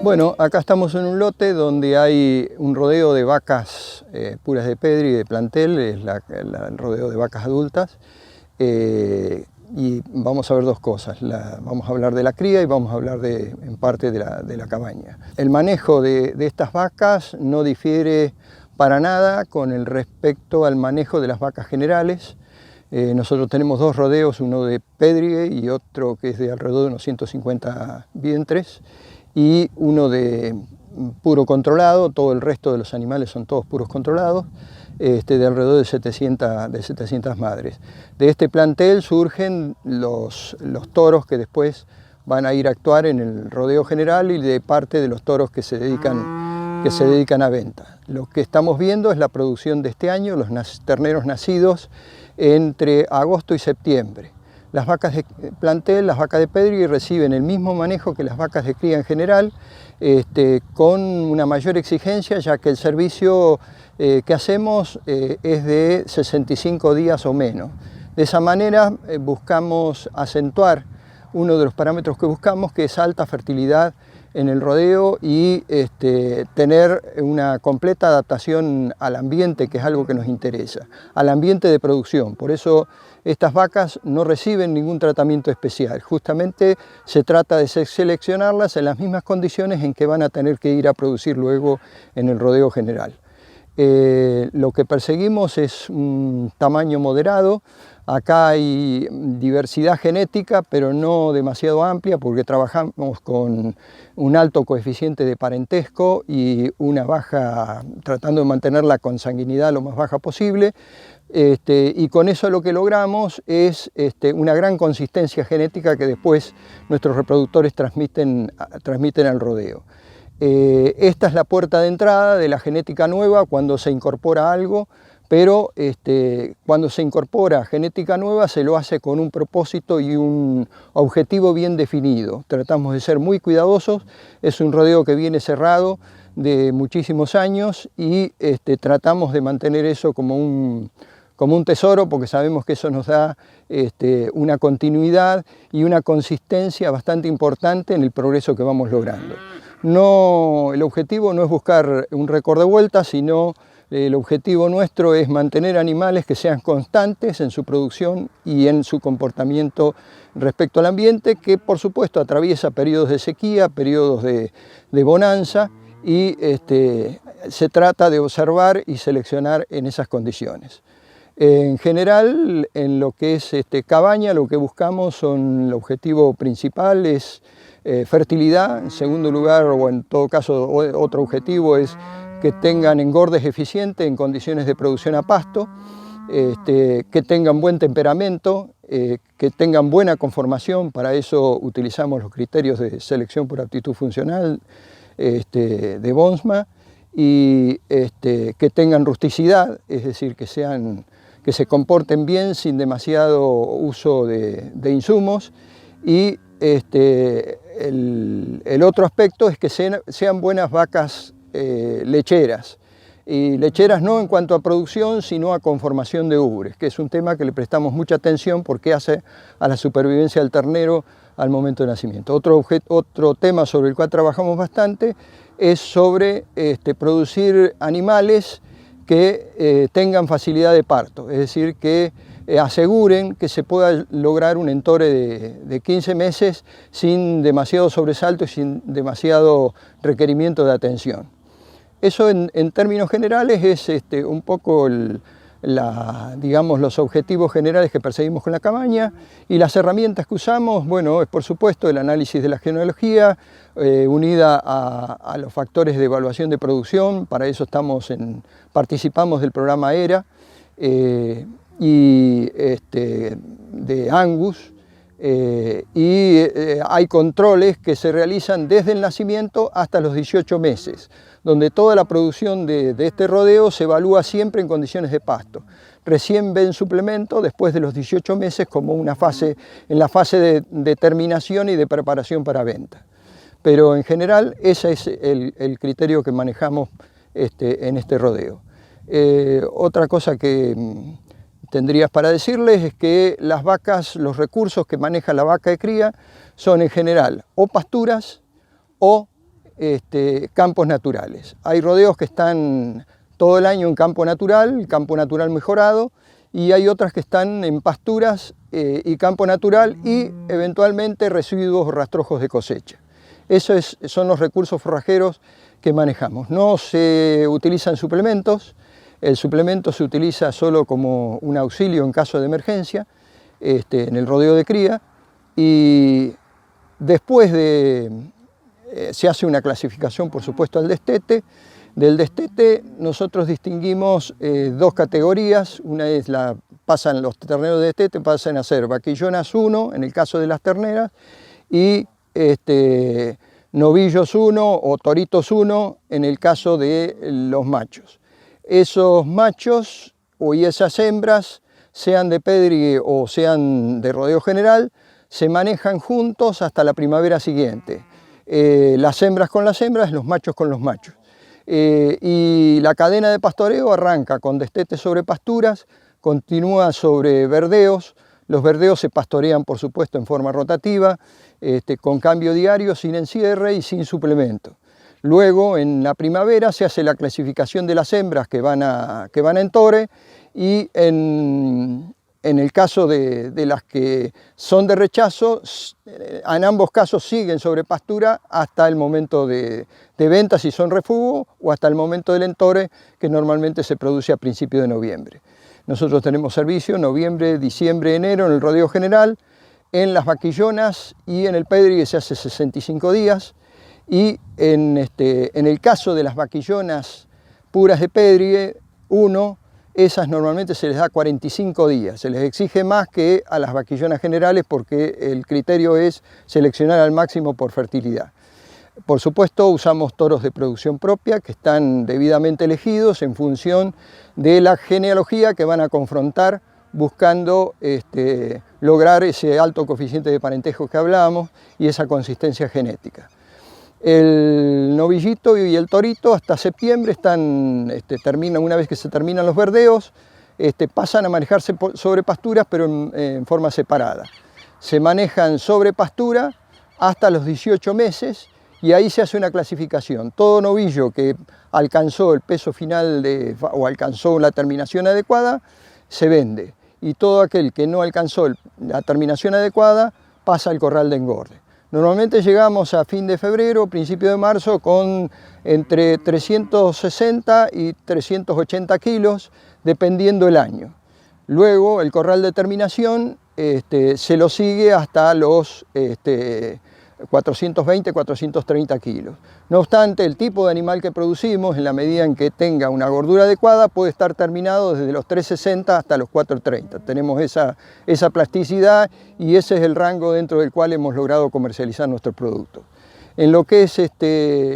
Bueno, acá estamos en un lote donde hay un rodeo de vacas puras de Pedri y de plantel, es el rodeo de vacas adultas. Y vamos a ver dos cosas, vamos a hablar de la cría y vamos a hablar en parte de la cabaña. El manejo de estas vacas no difiere para nada con el respecto al manejo de las vacas generales. Nosotros tenemos dos rodeos, uno de Pedri y otro que es de alrededor de unos 150 vientres, y uno de puro controlado, todo el resto de los animales son todos puros controlados, de alrededor de 700 madres. De este plantel surgen los toros que después van a ir a actuar en el rodeo general y de parte de los toros que se dedican a venta. Lo que estamos viendo es la producción de este año, los terneros nacidos entre agosto y septiembre. Las vacas de plantel, las vacas de Pedri reciben el mismo manejo que las vacas de cría en general, con una mayor exigencia, ya que el servicio que hacemos es de 65 días o menos. De esa manera buscamos acentuar uno de los parámetros que buscamos, que es alta fertilidad en el rodeo y tener una completa adaptación al ambiente, que es algo que nos interesa, al ambiente de producción. Por eso estas vacas no reciben ningún tratamiento especial. Justamente se trata de seleccionarlas en las mismas condiciones en que van a tener que ir a producir luego en el rodeo general. Lo que perseguimos es un tamaño moderado. Acá hay diversidad genética, pero no demasiado amplia, porque trabajamos con un alto coeficiente de parentesco y una baja, tratando de mantener la consanguinidad lo más baja posible. Y con eso lo que logramos es una gran consistencia genética que después nuestros reproductores transmiten al rodeo. Esta es la puerta de entrada de la genética nueva cuando se incorpora algo, pero cuando se incorpora genética nueva se lo hace con un propósito y un objetivo bien definido. Tratamos de ser muy cuidadosos, es un rodeo que viene cerrado de muchísimos años y tratamos de mantener eso como un tesoro, porque sabemos que eso nos da una continuidad y una consistencia bastante importante en el progreso que vamos logrando. El objetivo no es buscar un récord de vueltas, sino el objetivo nuestro es mantener animales que sean constantes en su producción y en su comportamiento respecto al ambiente, que por supuesto atraviesa periodos de sequía, periodos de bonanza, y se trata de observar y seleccionar en esas condiciones. En general, en lo que es cabaña, lo que buscamos el objetivo principal es fertilidad. En segundo lugar, o en todo caso otro objetivo es que tengan engordes eficientes en condiciones de producción a pasto, que tengan buen temperamento, que tengan buena conformación. Para eso utilizamos los criterios de selección por aptitud funcional de BONSMA, y que tengan rusticidad, es decir, que se comporten bien sin demasiado uso de insumos. Y el otro aspecto es que sean buenas vacas lecheras. Y lecheras no en cuanto a producción, sino a conformación de ubres, que es un tema que le prestamos mucha atención porque hace a la supervivencia del ternero al momento de nacimiento. Otro tema sobre el cual trabajamos bastante es sobre producir animales que tengan facilidad de parto, es decir, que aseguren que se pueda lograr un entore de 15 meses sin demasiado sobresalto y sin demasiado requerimiento de atención. Eso en términos generales es un poco digamos, los objetivos generales que perseguimos con la cabaña, y las herramientas que usamos, bueno, es por supuesto el análisis de la genealogía unida a los factores de evaluación de producción. Para eso participamos del programa ERA y de Angus, hay controles que se realizan desde el nacimiento hasta los 18 meses, donde toda la producción de este rodeo se evalúa siempre en condiciones de pasto. Recién ven suplemento después de los 18 meses como en la fase de determinación y de preparación para venta. Pero en general ese es el criterio que manejamos en este rodeo. Otra cosa que tendrías para decirles es que las vacas, los recursos que maneja la vaca de cría son en general o pasturas o campos naturales. Hay rodeos que están todo el año en campo natural mejorado, y hay otras que están en pasturas y campo natural y eventualmente residuos o rastrojos de cosecha. Esos son los recursos forrajeros que manejamos. No se utilizan suplementos, el suplemento se utiliza solo como un auxilio en caso de emergencia, en el rodeo de cría, y después se hace una clasificación, por supuesto, al destete. Del destete nosotros distinguimos dos categorías. Una es pasan los terneros de destete, pasan a ser vaquillonas 1 en el caso de las terneras, y novillos 1 o toritos 1 en el caso de los machos. Esos machos y esas hembras, sean de pédrigue o sean de rodeo general, se manejan juntos hasta la primavera siguiente. Las hembras con las hembras, los machos con los machos. Y la cadena de pastoreo arranca con destete sobre pasturas, continúa sobre verdeos. Los verdeos se pastorean, por supuesto, en forma rotativa, con cambio diario, sin encierre y sin suplemento. Luego, en la primavera, se hace la clasificación de las hembras que van a entore, y en el caso de las que son de rechazo, en ambos casos siguen sobre pastura hasta el momento de venta, si son refugo, o hasta el momento del entore, que normalmente se produce a principios de noviembre. Nosotros tenemos servicio noviembre, diciembre, enero en el rodeo general, en las vaquillonas y en el pédrigue se hace 65 días, y en el caso de las vaquillonas puras de pédrigue 1, esas normalmente se les da 45 días, se les exige más que a las vaquillonas generales porque el criterio es seleccionar al máximo por fertilidad. Por supuesto, usamos toros de producción propia que están debidamente elegidos en función de la genealogía que van a confrontar, buscando lograr ese alto coeficiente de parentejo que hablábamos y esa consistencia genética. El novillito y el torito hasta septiembre están, una vez que se terminan los verdeos, pasan a manejarse sobre pasturas, pero en forma separada. Se manejan sobre pastura hasta los 18 meses y ahí se hace una clasificación. Todo novillo que alcanzó el peso final o alcanzó la terminación adecuada, se vende. Y todo aquel que no alcanzó la terminación adecuada pasa al corral de engorde. Normalmente llegamos a fin de febrero, principio de marzo, con entre 360 y 380 kilos, dependiendo el año. Luego, el corral de terminación se lo sigue hasta los 420, 430 kilos. No obstante, el tipo de animal que producimos, en la medida en que tenga una gordura adecuada, puede estar terminado desde los 360 hasta los 430. Tenemos esa plasticidad y ese es el rango dentro del cual hemos logrado comercializar nuestros productos. En lo que es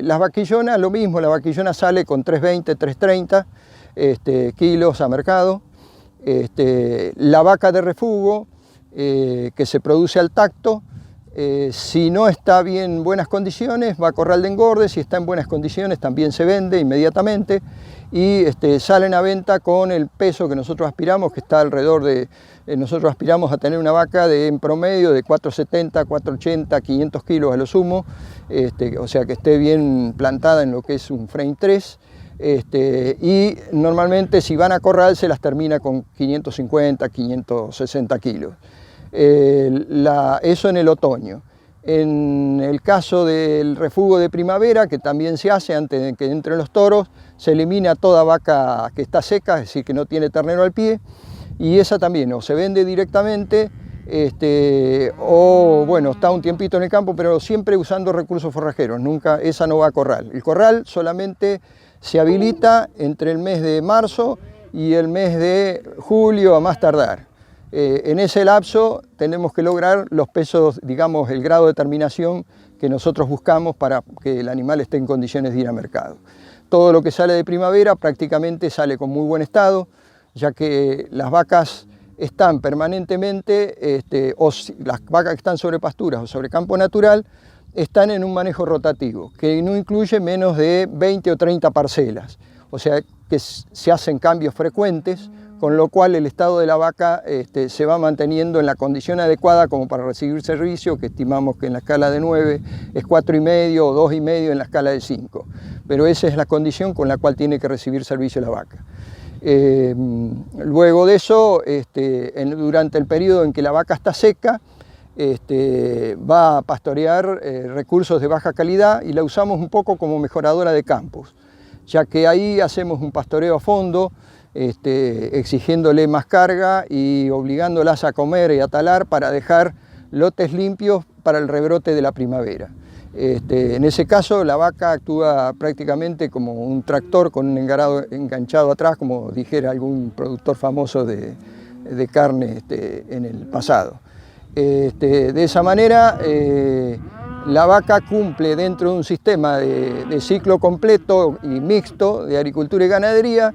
las vaquillonas, lo mismo, la vaquillona sale con 320, 330 kilos a mercado. La vaca de refugo, que se produce al tacto, si no está en buenas condiciones, va a corral de engorde. Si está en buenas condiciones, también se vende inmediatamente y salen a venta con el peso que nosotros aspiramos, que está alrededor de, nosotros aspiramos a tener una vaca en promedio de 470, 480, 500 kilos a lo sumo, o sea que esté bien plantada en lo que es un frame 3. Y normalmente si van a corral se las termina con 550, 560 kilos. Eso en el otoño. En el caso del refugo de primavera, que también se hace antes de que entren los toros, se elimina toda vaca que está seca, es decir, que no tiene ternero al pie, y esa también o se vende directamente o bueno, está un tiempito en el campo, pero siempre usando recursos forrajeros, nunca, esa no va a corral. El corral solamente se habilita entre el mes de marzo y el mes de julio a más tardar. En ese lapso tenemos que lograr los pesos, digamos, el grado de terminación que nosotros buscamos para que el animal esté en condiciones de ir a mercado. Todo lo que sale de primavera prácticamente sale con muy buen estado, ya que las vacas están permanentemente, las vacas que están sobre pasturas o sobre campo natural, están en un manejo rotativo, que no incluye menos de 20 o 30 parcelas. O sea que se hacen cambios frecuentes con lo cual el estado de la vaca se va manteniendo en la condición adecuada como para recibir servicio, que estimamos que en la escala de 9 es 4,5 o 2,5 en la escala de 5. Pero esa es la condición con la cual tiene que recibir servicio la vaca. Luego de eso, durante el periodo en que la vaca está seca, va a pastorear recursos de baja calidad y la usamos un poco como mejoradora de campos, ya que ahí hacemos un pastoreo a fondo, exigiéndole más carga y obligándolas a comer y a talar para dejar lotes limpios para el rebrote de la primavera. En ese caso la vaca actúa prácticamente como un tractor con un engarado enganchado atrás, como dijera algún productor famoso de carne en el pasado. De esa manera la vaca cumple dentro de un sistema de ciclo completo y mixto de agricultura y ganadería.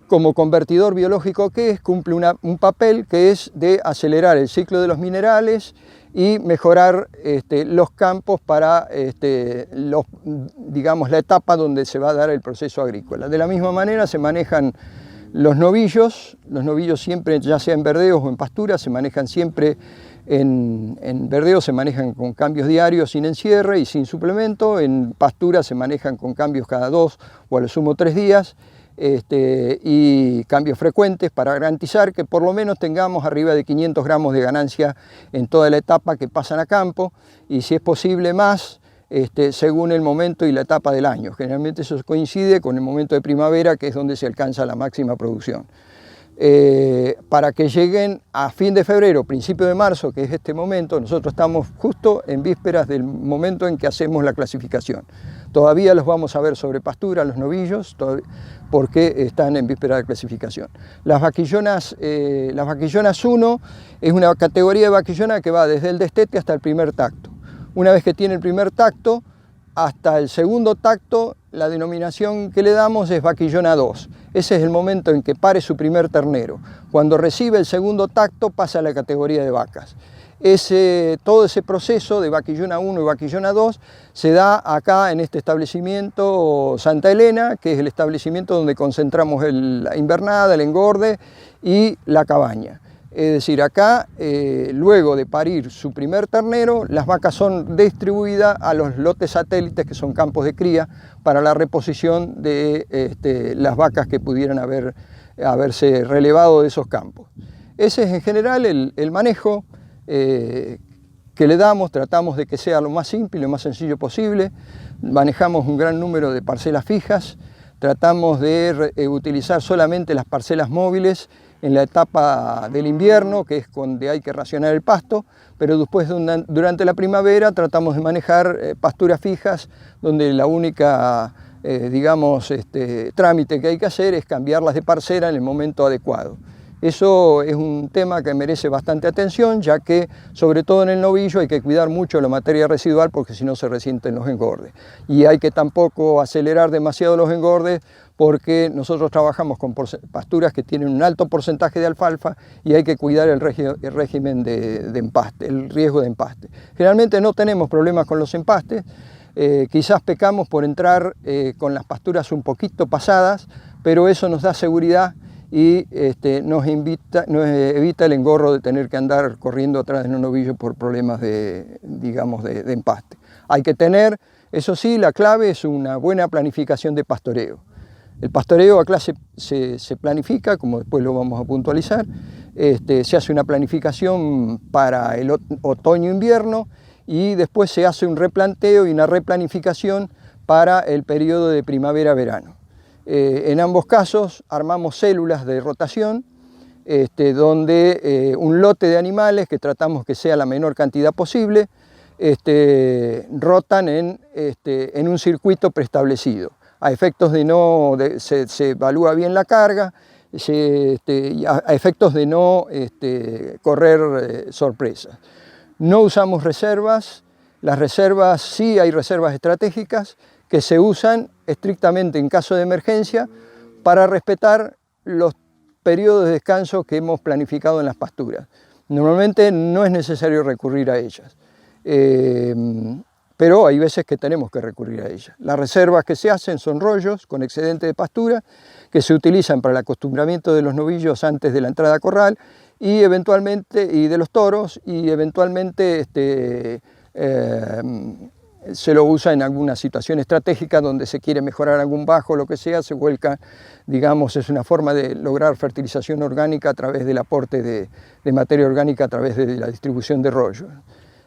Como convertidor biológico que es, cumple un papel que es de acelerar el ciclo de los minerales y mejorar los campos para digamos, la etapa donde se va a dar el proceso agrícola. De la misma manera se manejan los novillos siempre, ya sea en verdeos o en pasturas, se manejan siempre en verdeos, se manejan con cambios diarios sin encierre y sin suplemento, en pasturas se manejan con cambios cada 2 o a lo sumo 3 días, y cambios frecuentes para garantizar que por lo menos tengamos arriba de 500 gramos de ganancia en toda la etapa que pasan a campo y si es posible más según el momento y la etapa del año. Generalmente eso coincide con el momento de primavera, que es donde se alcanza la máxima producción. Para que lleguen a fin de febrero, principio de marzo, que es este momento, nosotros estamos justo en vísperas del momento en que hacemos la clasificación. Todavía los vamos a ver sobre pastura, los novillos, porque están en víspera de clasificación. Las vaquillonas 1 es una categoría de vaquillona que va desde el destete hasta el primer tacto. Una vez que tiene el primer tacto, hasta el segundo tacto, la denominación que le damos es vaquillona 2. Ese es el momento en que pare su primer ternero. Cuando recibe el segundo tacto, pasa a la categoría de vacas. Todo ese proceso de vaquillona 1 y vaquillona 2 se da acá en este establecimiento Santa Elena, que es el establecimiento donde concentramos la invernada, el engorde y la cabaña. Es decir, acá, luego de parir su primer ternero, las vacas son distribuidas a los lotes satélites, que son campos de cría, para la reposición de las vacas que pudieran haberse relevado de esos campos. Ese es en general el manejo que le damos. Tratamos de que sea lo más simple y lo más sencillo posible. Manejamos un gran número de parcelas fijas, tratamos de utilizar solamente las parcelas móviles en la etapa del invierno, que es donde hay que racionar el pasto, pero después durante la primavera tratamos de manejar pasturas fijas, donde la única trámite que hay que hacer es cambiarlas de parcela en el momento adecuado. Eso es un tema que merece bastante atención, ya que sobre todo en el novillo hay que cuidar mucho la materia residual, porque si no se resienten los engordes. Y hay que tampoco acelerar demasiado los engordes, porque nosotros trabajamos con pasturas que tienen un alto porcentaje de alfalfa y hay que cuidar el régimen de empaste, el riesgo de empaste. Generalmente no tenemos problemas con los empastes, quizás pecamos por entrar con las pasturas un poquito pasadas, pero eso nos da seguridad y nos evita el engorro de tener que andar corriendo atrás de un novillo por problemas de empaste. Hay que tener, eso sí, la clave es una buena planificación de pastoreo. El pastoreo acá se planifica, como después lo vamos a puntualizar, se hace una planificación para el otoño-invierno y después se hace un replanteo y una replanificación para el periodo de primavera-verano. En ambos casos armamos células de rotación, donde un lote de animales, que tratamos que sea la menor cantidad posible, rotan en un circuito preestablecido. A efectos de se evalúa bien la carga, a efectos de no correr sorpresas. No usamos reservas. Las reservas, sí hay reservas estratégicas que se usan estrictamente en caso de emergencia para respetar los periodos de descanso que hemos planificado en las pasturas. Normalmente no es necesario recurrir a ellas. pero hay veces que tenemos que recurrir a ella. Las reservas que se hacen son rollos con excedente de pastura que se utilizan para el acostumbramiento de los novillos antes de la entrada a corral y de los toros, y eventualmente se lo usa en alguna situación estratégica donde se quiere mejorar algún bajo, lo que sea, se vuelca, digamos, es una forma de lograr fertilización orgánica a través del aporte de materia orgánica a través de la distribución de rollo.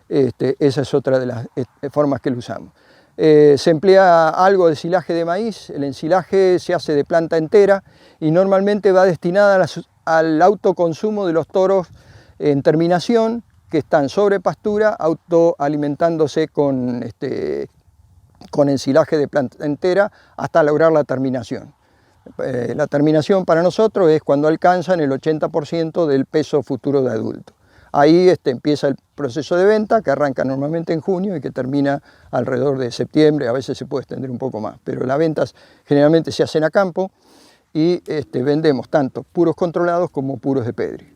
Esa es otra de las formas que lo usamos. Se emplea algo de silaje de maíz. El ensilaje se hace de planta entera y normalmente va destinada al autoconsumo de los toros en terminación, que están sobre pastura, autoalimentándose con ensilaje de planta entera hasta lograr la terminación. La terminación para nosotros es cuando alcanzan el 80% del peso futuro de adulto. Ahí empieza el proceso de venta, que arranca normalmente en junio y que termina alrededor de septiembre, a veces se puede extender un poco más, pero las ventas generalmente se hacen a campo y vendemos tanto puros controlados como puros de Pedri.